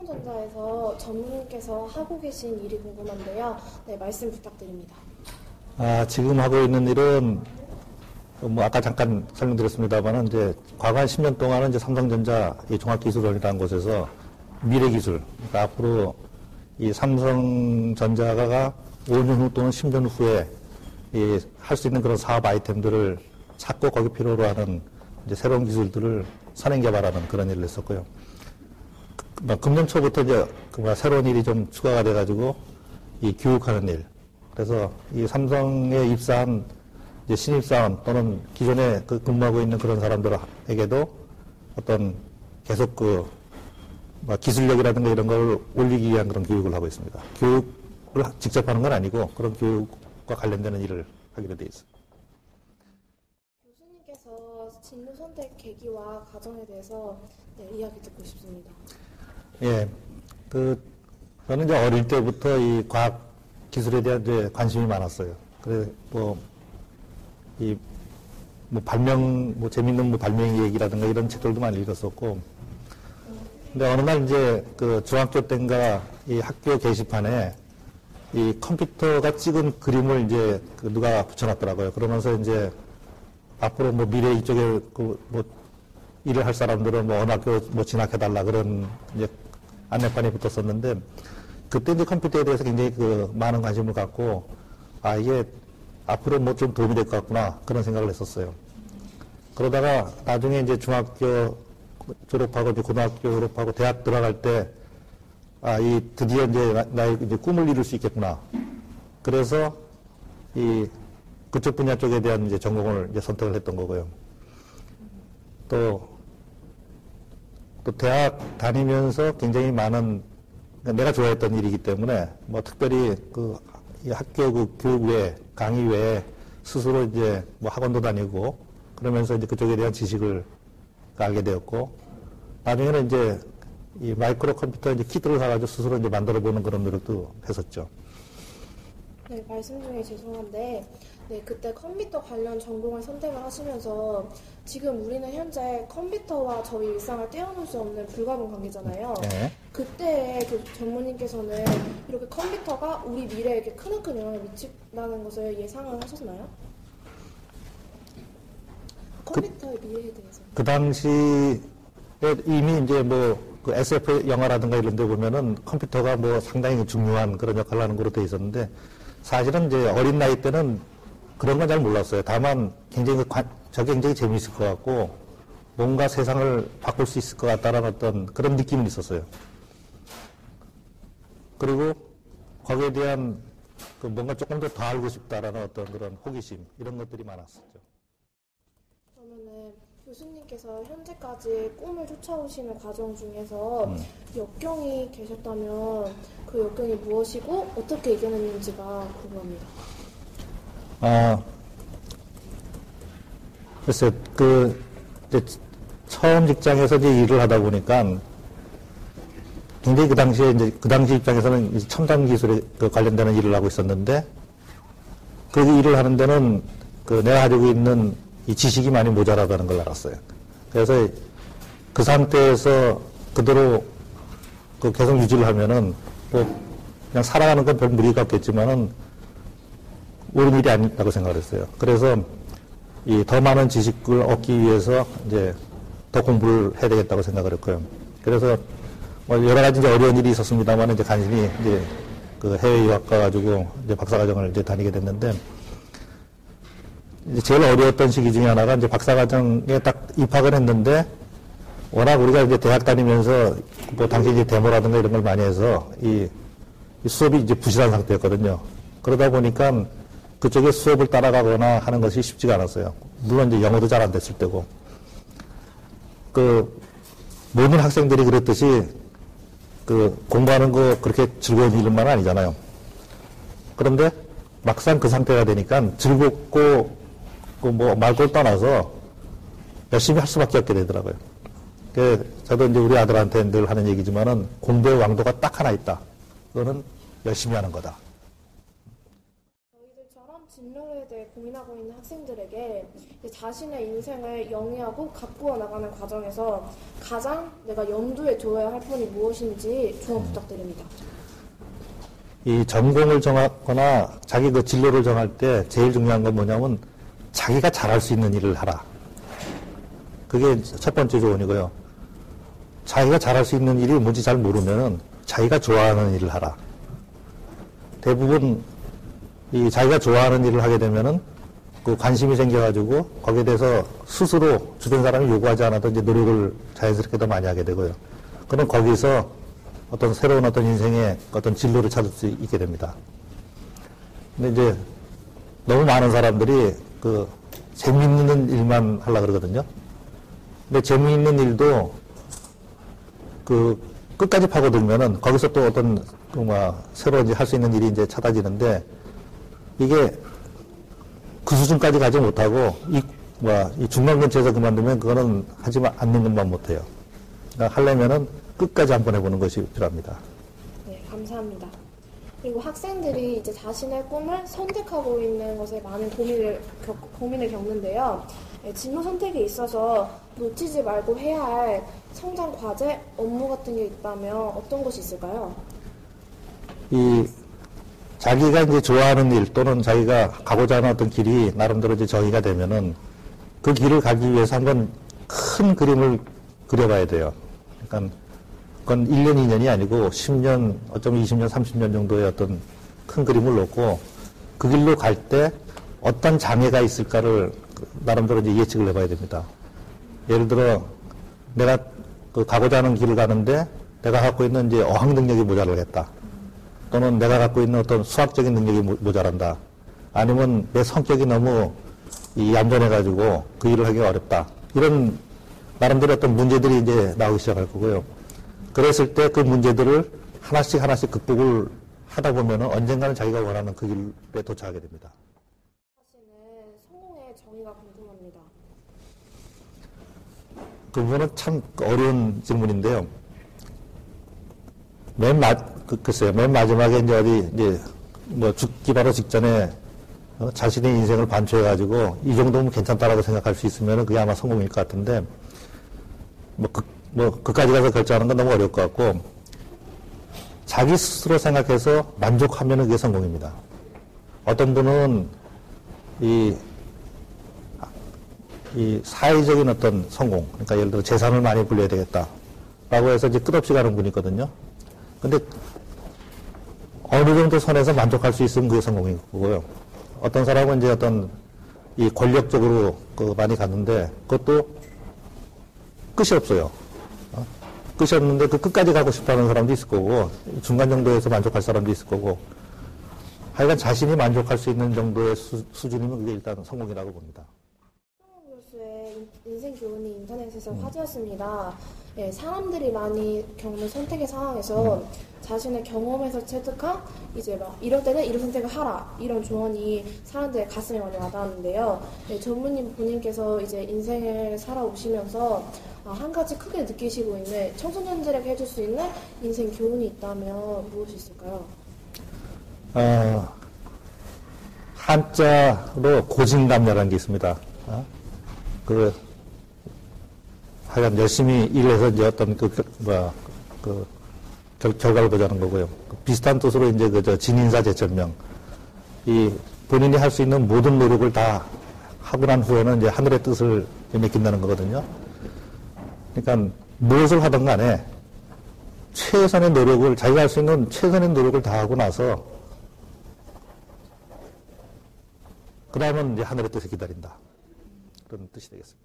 삼성전자에서 전무님께서 하고 계신 일이 궁금한데요. 네, 말씀 부탁드립니다. 지금 하고 있는 일은 뭐 아까 잠깐 설명드렸습니다만은 이제 과거 한 10년 동안은 이제 삼성전자 이 종합기술원이라는 곳에서 미래기술, 그러니까 앞으로 이 삼성전자가 5년 후 또는 10년 후에 할 수 있는 그런 사업 아이템들을 찾고 거기 필요로 하는 이제 새로운 기술들을 선행 개발하는 그런 일을 했었고요. 금년 초부터 이제 새로운 일이 좀 추가가 돼가지고 이 교육하는 일. 그래서 이 삼성에 입사한 이제 신입사원 또는 기존에 근무하고 있는 그런 사람들에게도 어떤 계속 기술력이라든가 이런 걸 올리기 위한 그런 교육을 하고 있습니다. 교육을 직접 하는 건 아니고 그런 교육과 관련되는 일을 하기로 되어 있습니다. 교수님께서 진로 선택 계기와 과정에 대해서 이야기 듣고 싶습니다. 예, 저는 이제 어릴 때부터 이 과학 기술에 대한 이제 관심이 많았어요. 그래 재밌는 발명 얘기라든가 이런 책들도 많이 읽었었고, 근데 어느 날 이제 중학교 때인가 이 학교 게시판에 이 컴퓨터가 찍은 그림을 이제 누가 붙여놨더라고요. 그러면서 이제 앞으로 미래 이쪽에 일을 할 사람들은 어느 학교 진학해달라 그런 이제 안내판이 붙었었는데, 그때 이제 컴퓨터에 대해서 굉장히 많은 관심을 갖고, 이게 앞으로 좀 도움이 될 것 같구나 그런 생각을 했었어요. 그러다가 나중에 이제 중학교 졸업하고 이제 고등학교 졸업하고 대학 들어갈 때 드디어 이제 나의 이제 꿈을 이룰 수 있겠구나. 그래서 그쪽 분야 쪽에 대한 이제 전공을 이제 선택을 했던 거고요. 또 대학 다니면서 굉장히 많은 내가 좋아했던 일이기 때문에 특별히 이 학교 교육 외에 강의 외에 스스로 이제 학원도 다니고 그러면서 이제 그쪽에 대한 지식을 알게 되었고, 나중에는 이제 이 마이크로 컴퓨터 이제 키트를 사가지고 스스로 이제 만들어 보는 그런 노력도 했었죠. 네, 말씀 중에 죄송한데, 그때 컴퓨터 관련 전공을 선택을 하시면서 지금 우리는 현재 컴퓨터와 저희 일상을 떼어놓을 수 없는 불가분 관계잖아요. 네. 그때 전무님께서는 이렇게 컴퓨터가 우리 미래에 크나큰 영향을 미친다는 것을 예상을 하셨나요? 컴퓨터의 미래에 대해서. 그 당시에 이미 이제 SF 영화라든가 이런 데 보면은 컴퓨터가 상당히 중요한 그런 역할을 하는 걸로 되어 있었는데, 사실은 이제 어린 나이 때는 그런 건 잘 몰랐어요. 다만 저게 굉장히 재미있을 것 같고 뭔가 세상을 바꿀 수 있을 것 같다라는 어떤 그런 느낌은 있었어요. 그리고 거기에 대한 뭔가 조금 더 알고 싶다라는 어떤 그런 호기심 이런 것들이 많았었죠. 그러면은 교수님께서 현재까지 꿈을 쫓아오시는 과정 중에서 역경이 계셨다면 그 역경이 무엇이고 어떻게 이겨냈는지가 궁금합니다. 글쎄요, 이제 처음 직장에서 이제 일을 하다 보니까 굉장히 그 당시 입장에서는 이제 첨단 기술에 관련되는 일을 하고 있었는데, 그 일을 하는 데는 내가 가지고 있는 이 지식이 많이 모자라다는 걸 알았어요. 그래서 그 상태에서 그대로 계속 유지를 하면은 그냥 살아가는 건 별 무리가 없겠지만은 옳은 일이 아니라고 생각을 했어요. 그래서 더 많은 지식을 얻기 위해서 이제 더 공부를 해야 되겠다고 생각을 했고요. 그래서 여러 가지 이제 어려운 일이 있었습니다만 이제 간신히 이제 해외 유학 가가지고 이제 박사과정을 이제 다니게 됐는데, 이제 제일 어려웠던 시기 중에 하나가 이제 박사과정에 딱 입학을 했는데, 워낙 우리가 이제 대학 다니면서 당시 이제 데모라든가 이런 걸 많이 해서 이 수업이 이제 부실한 상태였거든요. 그러다 보니까 그쪽에 수업을 따라가거나 하는 것이 쉽지가 않았어요. 물론 이제 영어도 잘 안 됐을 때고. 모든 학생들이 그랬듯이 공부하는 거 그렇게 즐거운 일만 아니잖아요. 그런데 막상 그 상태가 되니까 즐겁고 말고 떠나서 열심히 할 수밖에 없게 되더라고요. 저도 이제 우리 아들한테 늘 하는 얘기지만은 공부의 왕도가 딱 하나 있다. 그거는 열심히 하는 거다. 저희들처럼 진로에 대해 고민하고 있는 학생들에게 이제 자신의 인생을 영위하고 가꾸어 나가는 과정에서 가장 내가 염두에 둬야 할 부분이 무엇인지 조언 부탁드립니다. 이 전공을 정하거나 자기 그 진로를 정할 때 제일 중요한 건 뭐냐면 자기가 잘할 수 있는 일을 하라. 그게 첫 번째 조언이고요. 자기가 잘할 수 있는 일이 뭔지 잘 모르면은 자기가 좋아하는 일을 하라. 대부분 이 자기가 좋아하는 일을 하게 되면은 그 관심이 생겨가지고 거기에 대해서 스스로 주변 사람이 요구하지 않아도 이제 노력을 자연스럽게 더 많이 하게 되고요. 그럼 거기서 어떤 새로운 어떤 인생의 어떤 진로를 찾을 수 있게 됩니다. 근데 이제 너무 많은 사람들이 그 재미있는 일만 하려고 그러거든요. 근데 재미있는 일도 그 끝까지 파고들면은 거기서 또 어떤 새로 이제 할 수 있는 일이 이제 찾아지는데 이게 그 수준까지 가지 못하고 이 중간 근처에서 그만두면 그거는 하지 않는 것만 못해요. 그러니까 하려면은 끝까지 한번 해보는 것이 필요합니다. 네, 감사합니다. 그리고 학생들이 이제 자신의 꿈을 선택하고 있는 것에 많은 고민을 겪는데요. 네, 진로 선택에 있어서 놓치지 말고 해야 할 성장 과제, 업무 같은 게 있다면 어떤 것이 있을까요? 자기가 이제 좋아하는 일 또는 자기가 가고자 하는 어떤 길이 나름대로 이제 정의가 되면은 그 길을 가기 위해서 한번 큰 그림을 그려봐야 돼요. 그러니까 그건 1년, 2년이 아니고 10년, 어쩌면 20년, 30년 정도의 어떤 큰 그림을 놓고 그 길로 갈 때 어떤 장애가 있을까를 나름대로 이제 예측을 해봐야 됩니다. 예를 들어 내가 그 가고자 하는 길을 가는데 내가 갖고 있는 이제 어학 능력이 모자라겠다. 또는 내가 갖고 있는 어떤 수학적인 능력이 모자란다. 아니면 내 성격이 너무 얌전해가지고 그 일을 하기가 어렵다. 이런 나름대로 어떤 문제들이 이제 나오기 시작할 거고요. 그랬을 때 그 문제들을 하나씩 극복을 하다 보면 언젠가는 자기가 원하는 그 길에 도착하게 됩니다. 사실은 성공의 정의가 궁금합니다. 그 부분은 참 어려운 질문인데요. 글쎄요, 맨 마지막에 이제 죽기 바로 직전에 자신의 인생을 반추해가지고 이 정도면 괜찮다라고 생각할 수 있으면 그게 아마 성공일 것 같은데, 그까지 가서 결정하는 건 너무 어려울 것 같고, 자기 스스로 생각해서 만족하면 그게 성공입니다. 어떤 분은 이 사회적인 어떤 성공, 그러니까 예를 들어 재산을 많이 불려야 되겠다라고 해서 이제 끝없이 가는 분이 있거든요. 근데 어느 정도 선에서 만족할 수 있으면 그게 성공인 거고요. 어떤 사람은 이제 어떤 이 권력적으로 많이 갔는데 그것도 끝이 없어요. 끝이 없는데 그 끝까지 가고 싶어 하는 사람도 있을 거고, 중간 정도에서 만족할 사람도 있을 거고, 하여간 자신이 만족할 수 있는 정도의 수준이면 그게 일단 성공이라고 봅니다. 손흥민 교수의 인생 교훈이 인터넷에서 화제였습니다. 예, 사람들이 많이 겪는 선택의 상황에서 자신의 경험에서 체득한 이제 이럴 때는 이런 선택을 하라, 이런 조언이 사람들의 가슴에 많이 와닿았는데요. 예, 전무님 본인께서 이제 인생을 살아오시면서 한 가지 크게 느끼시고 있는 청소년들에게 해줄 수 있는 인생 교훈이 있다면 무엇이 있을까요? 한자로 고진감래라는 게 있습니다. 하여간 열심히 일해서 이제 어떤 결과를 보자는 거고요. 비슷한 뜻으로 이제 진인사 제천명. 본인이 할 수 있는 모든 노력을 다 하고 난 후에는 이제 하늘의 뜻을 맡긴다는 거거든요. 그러니까 무엇을 하든 간에 최선의 노력을, 자기가 할 수 있는 최선의 노력을 다하고 나서 그 다음은 이제 하늘의 뜻을 기다린다. 그런 뜻이 되겠습니다.